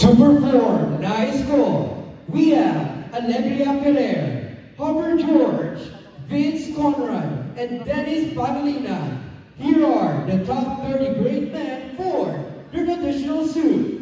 To perform Nice Goal, we have Alegria Ferrer, Hopper George, Vince Conrad, and Dennis Pagalina. Here are the top 30 great men for their traditional suit.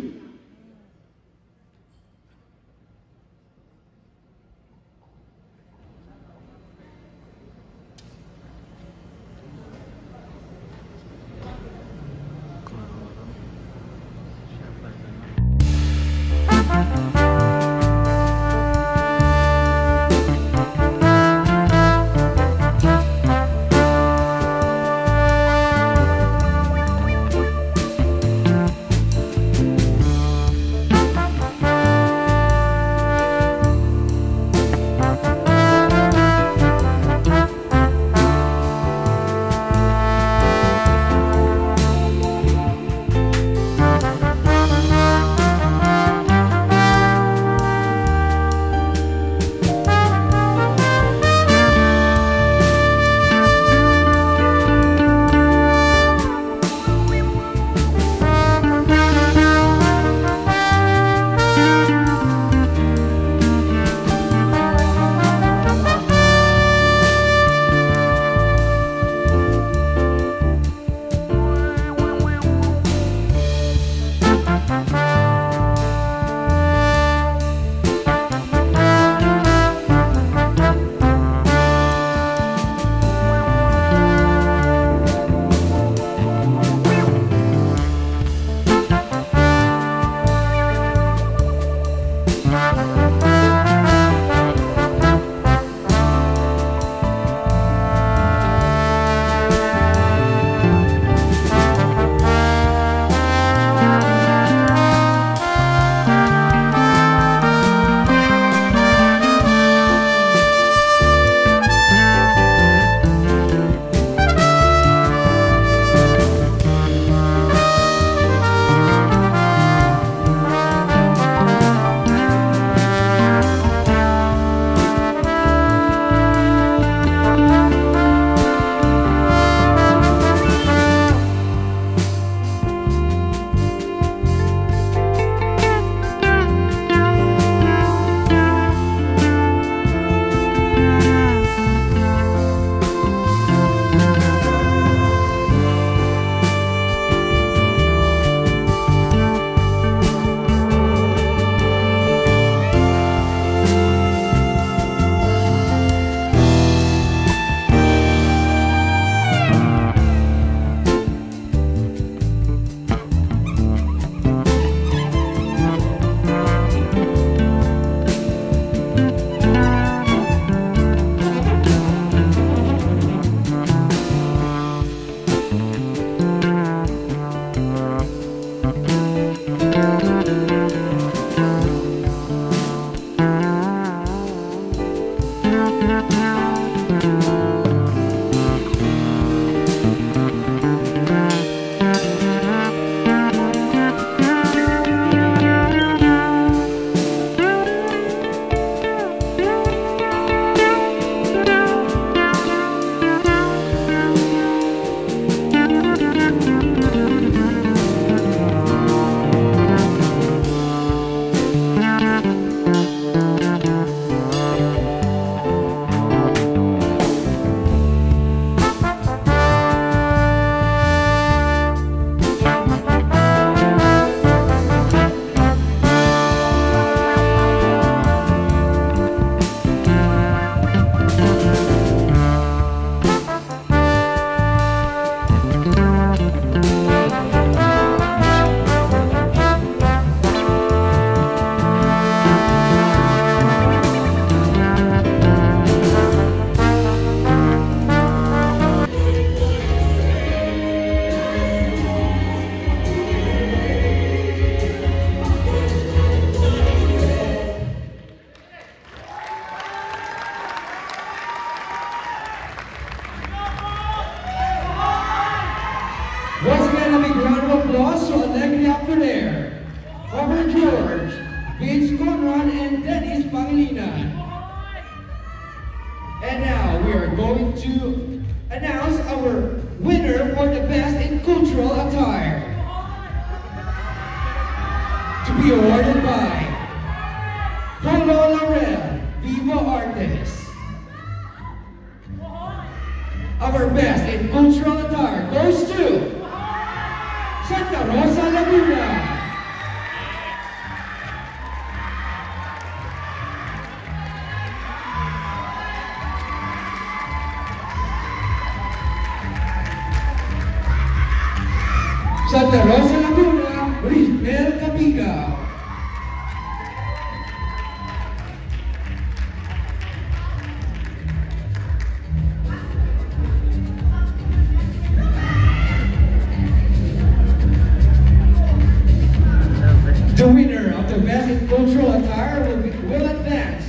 Vince Conrad and Dennis Pagalina. And now we are going to announce our winner for the best in cultural attire. to be awarded by Polo Laurel, Viva Artist. Our best in cultural attire goes to Santa Rosa, Laguna. Santa Rosa, Laguna, Risbel Capiga. The winner of the Best in Cultural Attire will advance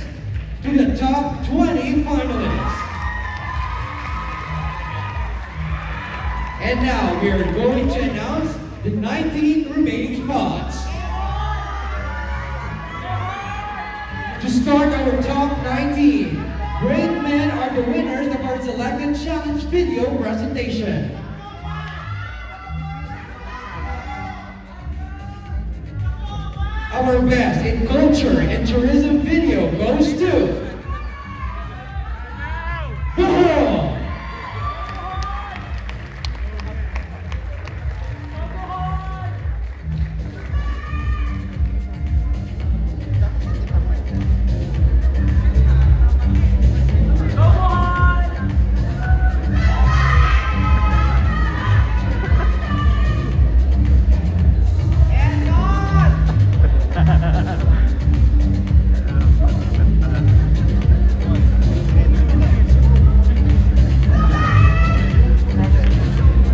to the top 20 finalists. And now we are going to announce the 19 remaining spots. To start our top 19, great men are the winners of our selected challenge video presentation. Our best in culture and tourism video goes to Bohol.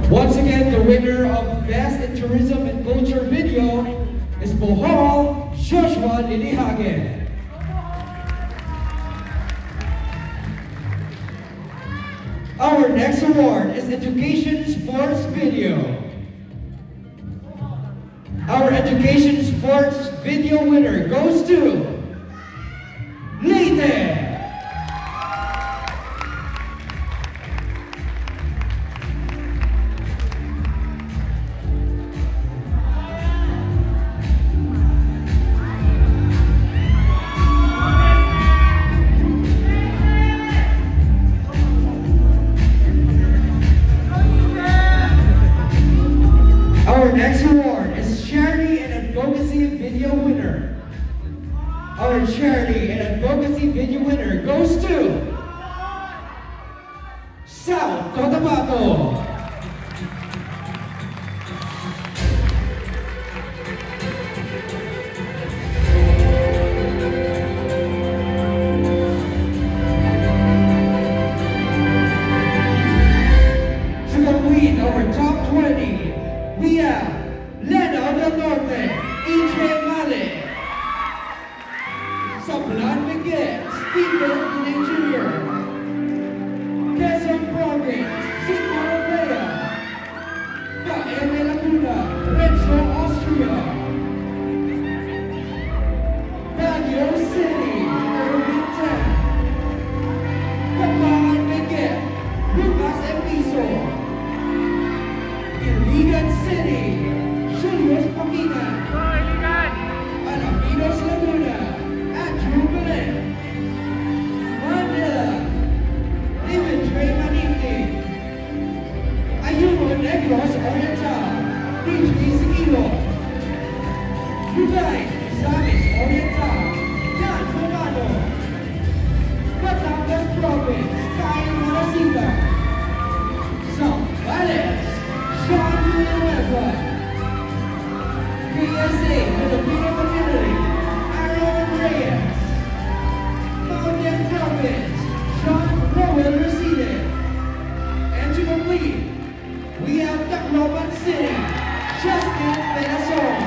Once again, the winner of Best in Tourism and Culture Video is Bohol Joshua Lilihagen. Our next award is Education Sports Video. Our Education Sports Video winner goes to Leyte. Our next award is Charity and Advocacy Video winner. Our Charity and Advocacy Video winner goes to South Cotabato. To complete our top 20, we have Leno del Norte, EJ Male. Sablan Miguel, Stephen Dinay Jr. Quezon Province, Cinco Rivera. Kaeme Laguna, Renzo Austria. Baguio City, Irving Tan. Kapahan Miguel, Lucas Episo. Iligan City, Julius Paquinan. Alaminos Laguna, Andrew Belen. Manila, David Trey Maniti. Ayuno Negros Oriental, DJ Sigilo. Dubai, Samis Oriental, Dan Romano. Batangas Province, Kyle Marasiga. South Valles, Sean Villanueva. PSA, Filipino Community, Aaron Reyes. Mountain Province, Sean Rowell Reside. And to complete, we have Tacloban City, Justin Benazon.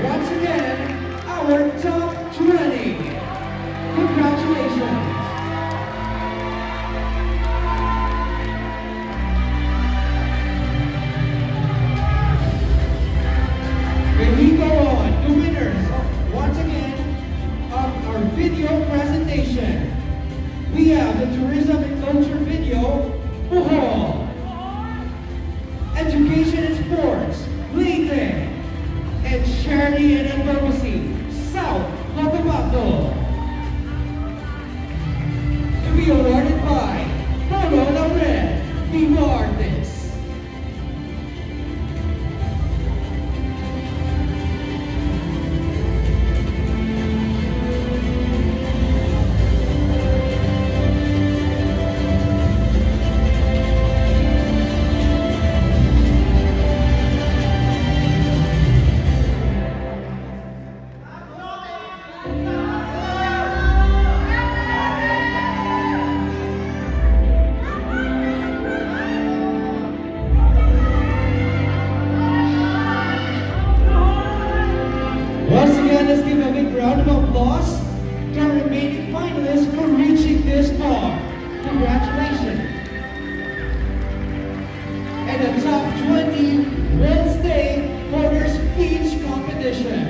Once again, our top 20. Congratulations. We go on, the winners once again of our video presentation. We have the Tourism and Culture Video, Bohol. Education and Sports, Leyte. Charity and Advocacy, South Cotabato. To be awarded by Polo Lauret, Viva Artist. Once again, let's give a big round of applause to our remaining finalists for reaching this far. Congratulations. And the top 20 will stay for their speech competition.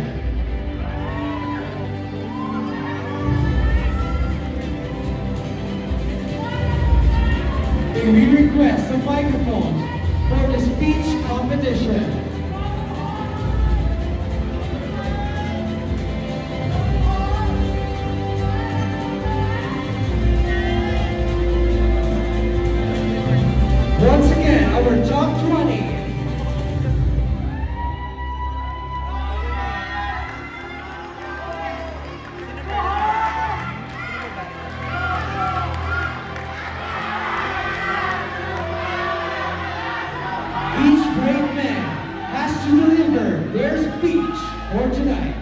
May we request the microphones for the speech competition. Once again, our top 20. Each great man has to deliver their speech for tonight.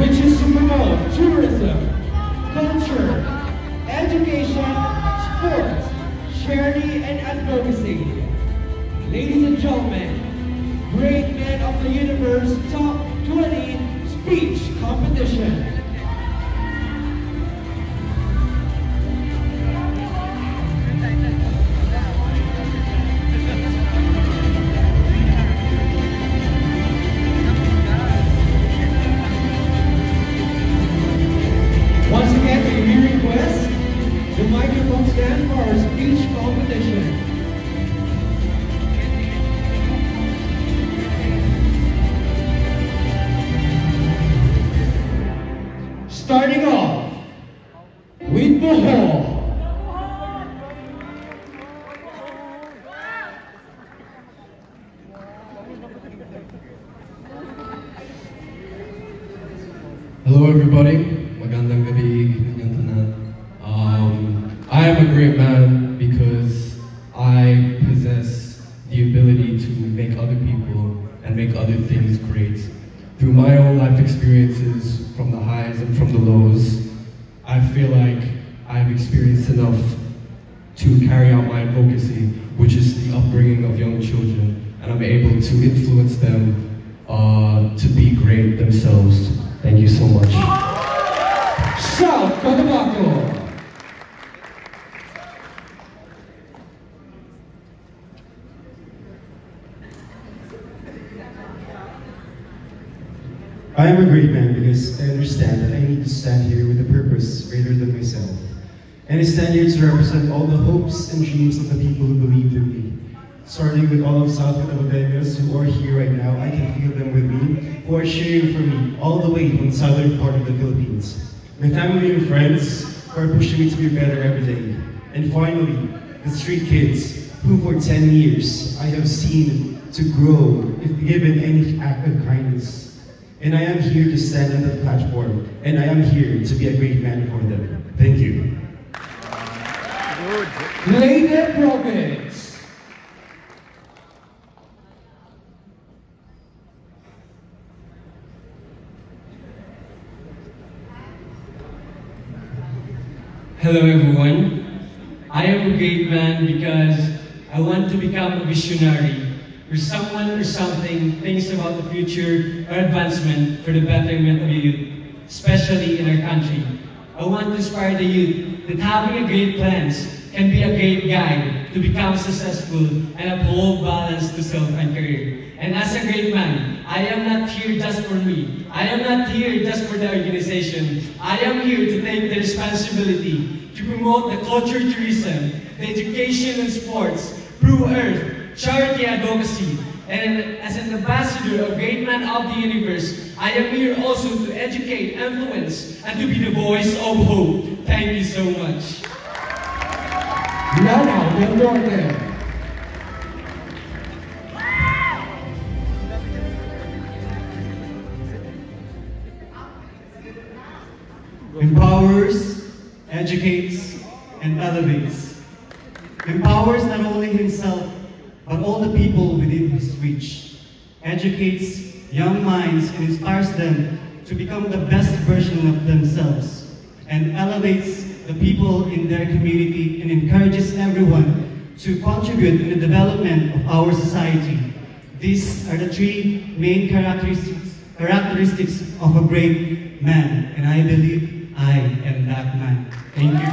Which is to promote tourism, culture, education, sports, charity, and advocacy. Ladies and gentlemen, Great Men of the Universe Top 20 Speech Competition. Once again, may we request the microphone stand for our speech competition. Starting off with the hall. Hello everybody. Magandang gabi inyong tanan. I am a great man because I possess the ability to make other people and make other things great. Through my own life experiences, from the highs and from the lows, I feel like I've experienced enough to carry out my advocacy, which is the upbringing of young children, and I'm able to influence them to be great themselves. Thank you so much. South Cotabato. I am a great man because I understand that I need to stand here with a purpose greater than myself. And I stand here to represent all the hopes and dreams of the people who believed in me. Starting with all of South Cotabateños who are here right now, I can feel them with me, who are cheering for me all the way from the southern part of the Philippines. My family and friends who are pushing me to be better every day. And finally, the street kids who for 10 years I have seen to grow if given any act of kindness. And I am here to stand on that platform, and I am here to be a great man for them. Thank you. Leyden Province. Hello everyone. I am a great man because I want to become a visionary, where someone or something thinks about the future or advancement for the betterment of the youth, especially in our country. I want to inspire the youth that having a great plans can be a great guide to become successful and uphold balance to self and career. And as a great man, I am not here just for me. I am not here just for the organization. I am here to take the responsibility to promote the culture tourism, the education and sports, Blue Earth, charity advocacy, and as an ambassador of Great Man of the Universe, I am here also to educate, influence, and to be the voice of hope. Thank you so much. Lana Del Norte. Empowers, educates, and elevates. Empowers not only himself, but all the people within his reach. Educates young minds and inspires them to become the best version of themselves. And elevates the people in their community and encourages everyone to contribute in the development of our society. These are the three main characteristics of a great man, and I believe I am that man. Thank you.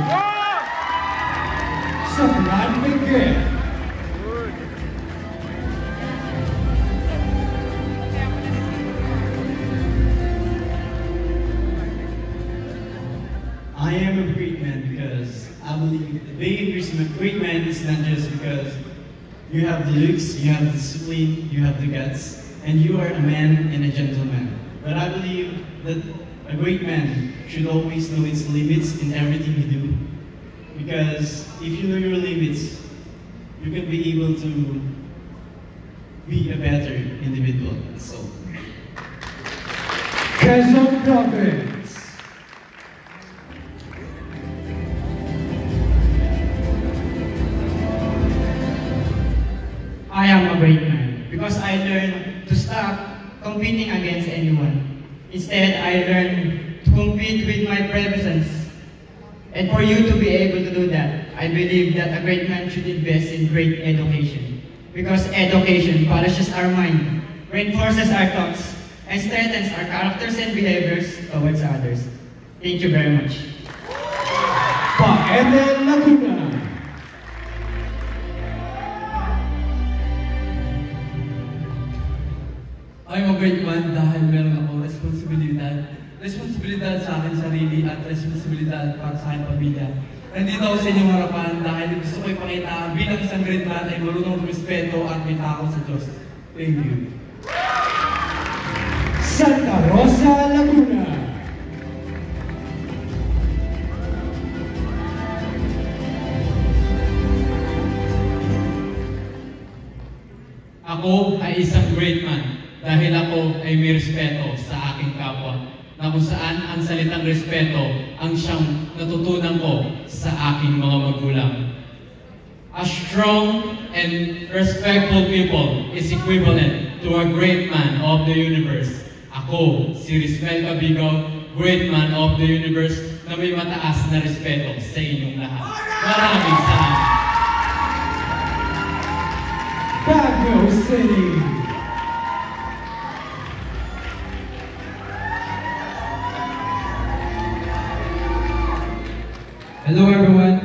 Sabran Miguel. I am a great man because I believe being a great man is not just because you have the looks, you have the discipline, you have the guts, and you are a man and a gentleman. But I believe that a great man should always know its limits in everything he do. Because if you know your limits, you can be able to be a better individual. So, Quezon Province. I am a great man because I learned to stop competing against anyone. Instead, I learned to compete with my presence. And for you to be able to do that, I believe that a great man should invest in great education. Because education polishes our mind, reinforces our thoughts, and strengthens our characters and behaviors towards others. Thank you very much. Paete Laguna. I'm a great man dahil meron akong responsibilidad sa akin sarili at responsibilidad para sa aking pamilya. Nandito ako sa inyong harapan dahil gusto ko ipakita bilang isang great man ay marunong respeto at may takot sa Diyos. Thank you. Santa Rosa, Laguna. Ako ay isang great man dahil ako ay may respeto sa aking kapwa, na kung saan ang salitang respeto ang siyang natutunan ko sa aking mga magulang. A strong and respectful people is equivalent to a great man of the universe. Ako, si Rismel Cabigaw, great man of the universe, na may mataas na respeto sa inyong lahat. Maraming salamat. Baguio City. Hello everyone.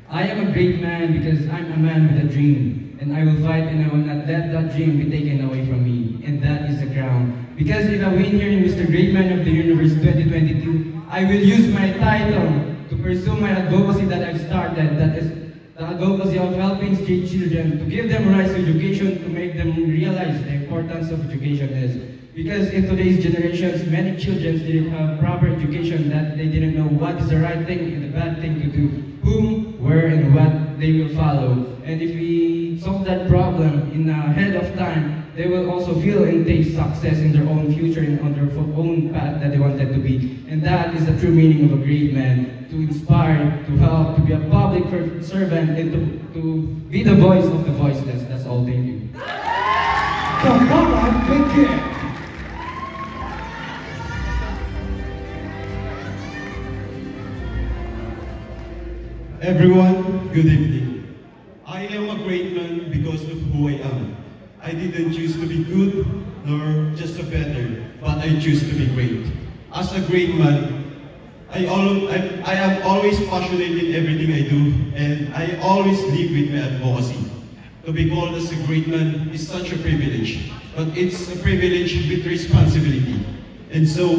I am a great man because I'm a man with a dream, and I will fight and I will not let that dream be taken away from me, and that is the crown. Because if I win here in Mr. Great Man of the Universe 2022, I will use my title to pursue my advocacy that I've started, that is the advocacy of helping street children, to give them rights to education, to make them realize the importance of education is. Because in today's generations, many children didn't have proper education, that they didn't know what is the right thing and the bad thing to do, whom, where, and what they will follow. And if we solve that problem in ahead of time, they will also feel and taste success in their own future and on their own path that they wanted to be. And that is the true meaning of a great man, to inspire, to help, to be a public servant, and to be the voice of the voiceless. That's all. Thank you. Kapalan Benguet. Everyone, good evening. I am a great man because of who I am. I didn't choose to be good, nor just a better, but I choose to be great. As a great man, I am always passionate in everything I do, and I always live with my advocacy. To be called as a great man is such a privilege, but it's a privilege with responsibility. And so,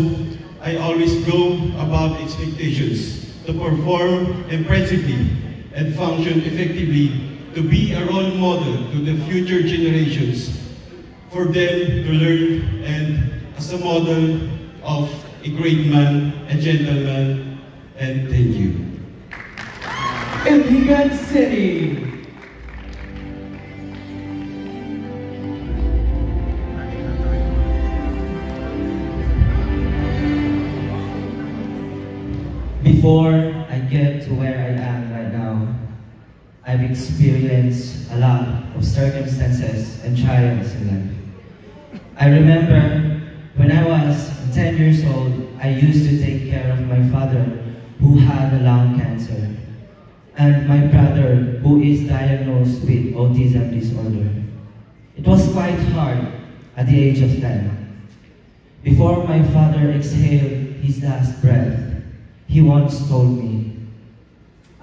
I always go above expectations to perform impressively and function effectively to be a role model to the future generations, for them to learn, and as a model of a great man, a gentleman, and thank you. Iligan City. Before I get to where I am right now, I've experienced a lot of circumstances and trials in life. I remember when I was 10 years old, I used to take care of my father who had a lung cancer, and my brother who is diagnosed with autism disorder. It was quite hard at the age of 10. Before my father exhaled his last breath, he once told me,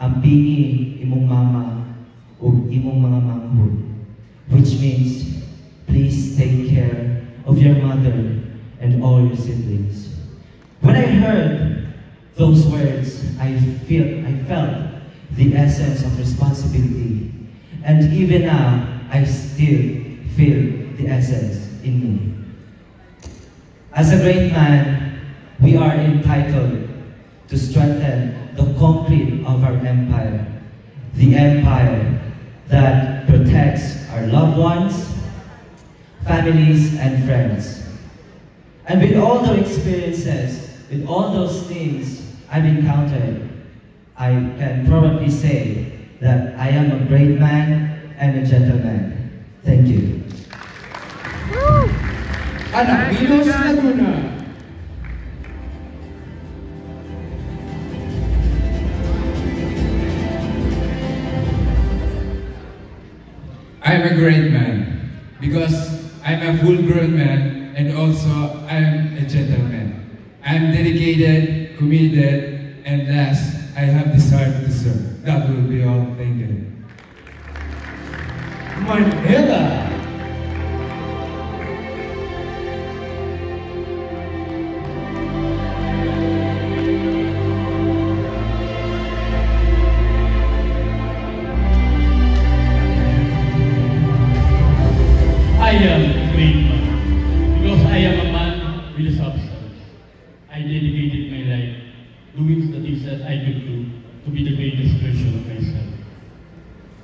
"Ang pingi imong mama o imong mga manghod," which means, please take care of your mother and all your siblings. When I heard those words, I felt the essence of responsibility, and even now, I still feel the essence in me. As a great man, we are entitled to strengthen the concrete of our empire, the empire that protects our loved ones, families, and friends. And with all the experiences, with all those things I've encountered, I can probably say that I am a great man and a gentleman. Thank you. Anapinos Laguna. I'm a great man because I'm a full-grown man and also I'm a gentleman. I'm dedicated, committed, and last, I have desire to serve. That will be all. Thank you. Manila. I am a great man because I am a man with a substance. I dedicated my life doing the things that I could do to be the greatest version of myself.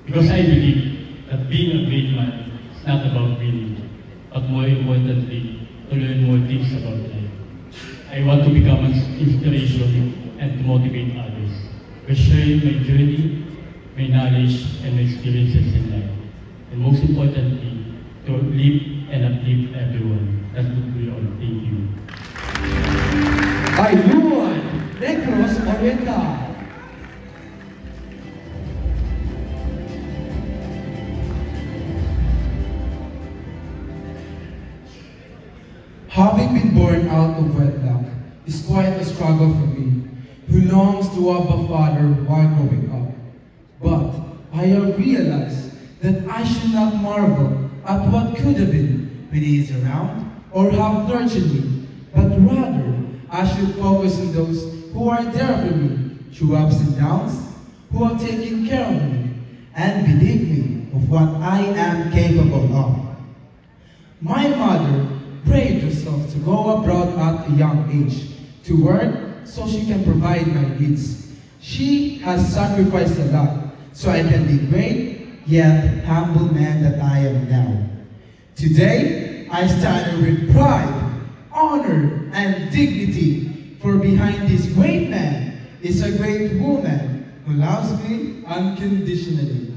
Because I believe that being a great man is not about winning, but more importantly, to learn more things about life. I want to become an inspiration and to motivate others by sharing my journey, my knowledge, and my experiences in life. And most importantly, to live and uplift everyone. That would be all. Thank you. Ayun, Negros Oriental. Having been born out of wedlock is quite a struggle for me, who longs to have a father while growing up. But I have realized that I should not marvel at what could have been when he is around or have nurtured me, but rather I should focus on those who are there for me through ups and downs, who have taken care of me and believe me of what I am capable of. My mother braved herself to go abroad at a young age to work so she can provide my needs. She has sacrificed a lot so I can be great yet humble man that I am now. Today, I stand with pride, honor, and dignity, for behind this great man is a great woman who loves me unconditionally.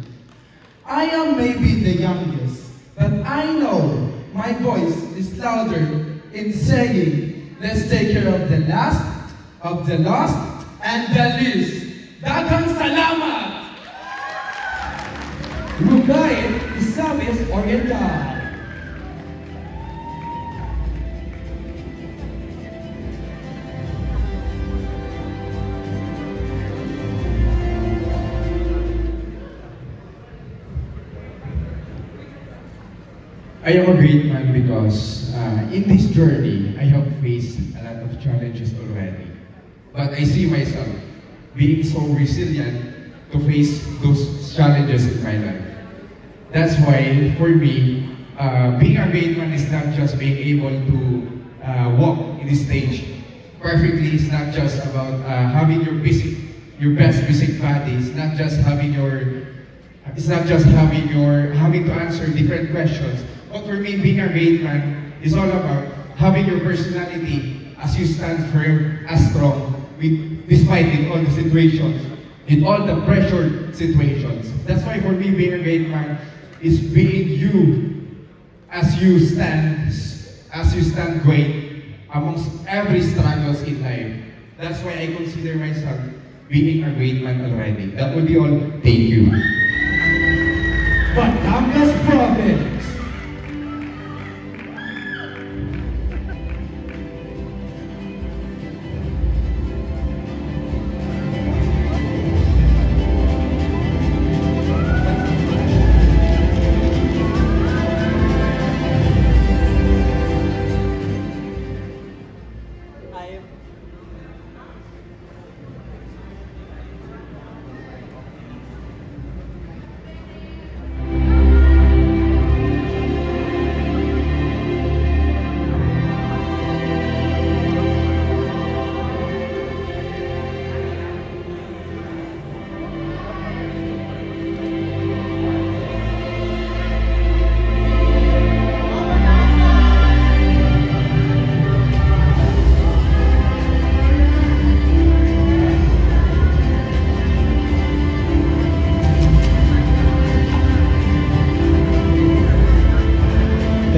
I am maybe the youngest, but I know my voice is louder in saying, let's take care of the last, of the lost, and the least. Daghang salamat! Lugay, Isamis Oriental. I am a great man because in this journey, I have faced a lot of challenges already. But I see myself being so resilient to face those challenges in my life. That's why, for me, being a great man is not just being able to walk in the stage perfectly. It's not just about having your best physique body. It's not just having having to answer different questions. But for me, being a great man is all about having your personality as you stand firm, as strong, despite in all the situations, in all the pressured situations. That's why for me, being a great man is being you as you stand great amongst every struggles in life. That's why I consider myself being a great man already. That would be all. Thank you. Batangas Province.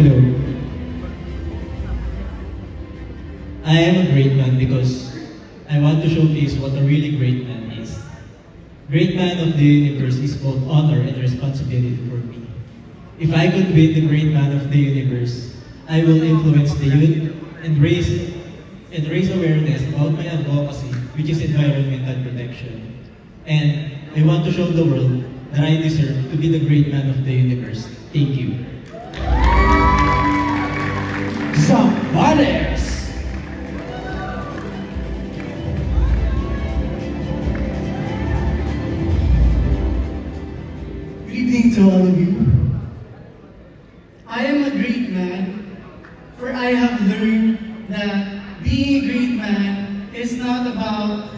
Hello. I am a great man because I want to showcase what a really great man is. Great man of the universe is both honor and responsibility for me. If I could be the great man of the universe, I will influence the youth and raise awareness about my advocacy, which is environmental protection. And I want to show the world that I deserve to be the great man of the universe. Thank you. Zambales. Good evening to all of you. I am a great man, for I have learned that being a great man is not about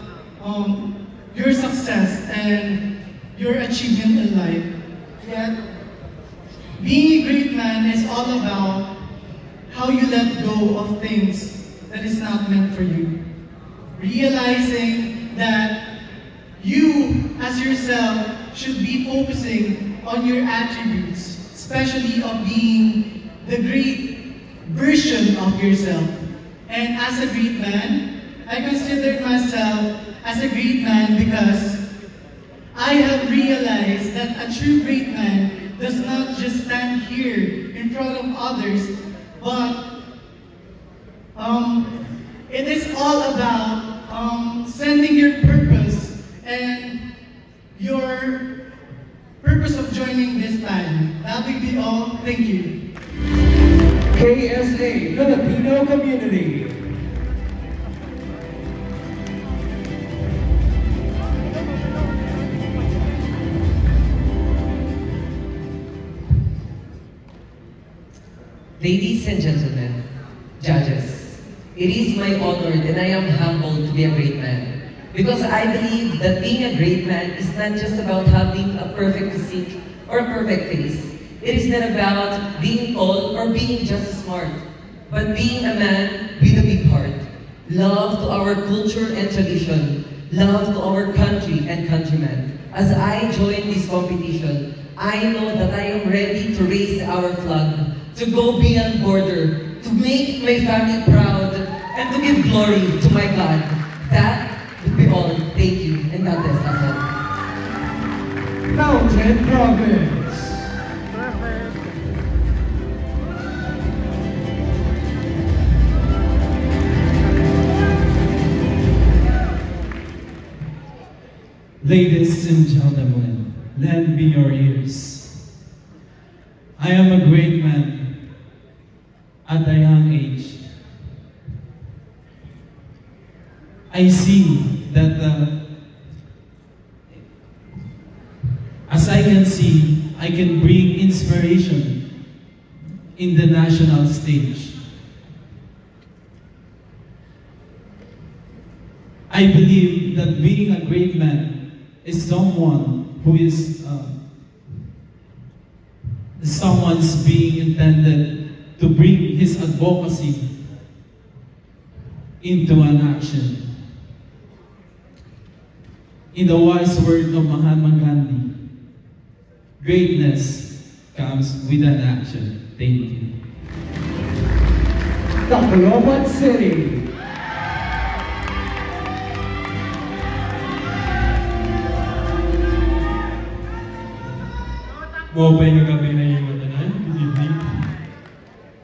your success and your achievement in life. Yet, being a great man is all about how you let go of things that is not meant for you. Realizing that you, as yourself, should be focusing on your attributes, especially of being the great version of yourself. And as a great man, I consider myself as a great man because I have realized that a true great man does not just stand here in front of others, but it is all about sending your purpose and your purpose of joining this time. That will be all. Thank you. KSA Filipino Community. Ladies and gentlemen, judges, it is my honor and I am humbled to be a great man. Because I believe that being a great man is not just about having a perfect physique or a perfect face. It is not about being tall or being just smart, but being a man with a big heart. Love to our culture and tradition. Love to our country and countrymen. As I join this competition, I know that I am ready to raise our flag, to go beyond border, to make my family proud, and to give glory to my God. That would be all. Thank you, and God bless us all. Mountain Province. Ladies and gentlemen, lend me your ears. I am a great man at a young age. I see that as I can see, I can bring inspiration in the national stage. I believe that being a great man is someone who is someone's being intended to bring his advocacy into an action. In the wise word of Mahatma Gandhi, greatness comes with an action. Thank you. Tacloban City. Good evening.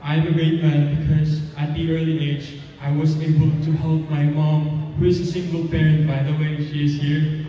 I'm a great man because at the early age, I was able to help my mom, who is a single parent, by the way, she is here,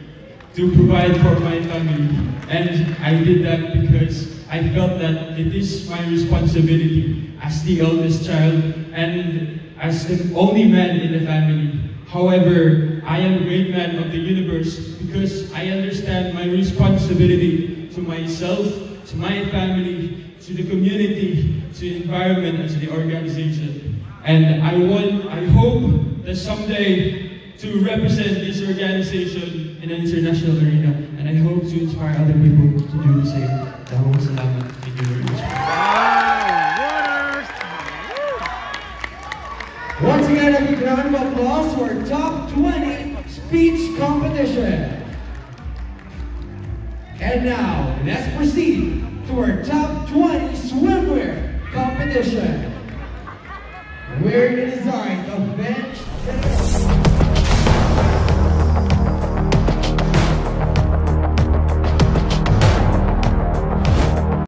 to provide for my family. And I did that because I felt that it is my responsibility as the eldest child and as the only man in the family. However, I am a great man of the universe because I understand my responsibility to myself, to my family, to the community, to the environment, and to the organization. And I hope that someday to represent this organization in an international arena, and I hope to inspire other people to do the same. Maraming salamat. Thank you very much. Once again, a big round of applause for Top 20 Speech Competition. And now, let's proceed to our Top 20 Swimwear Competition. Wearing the designs of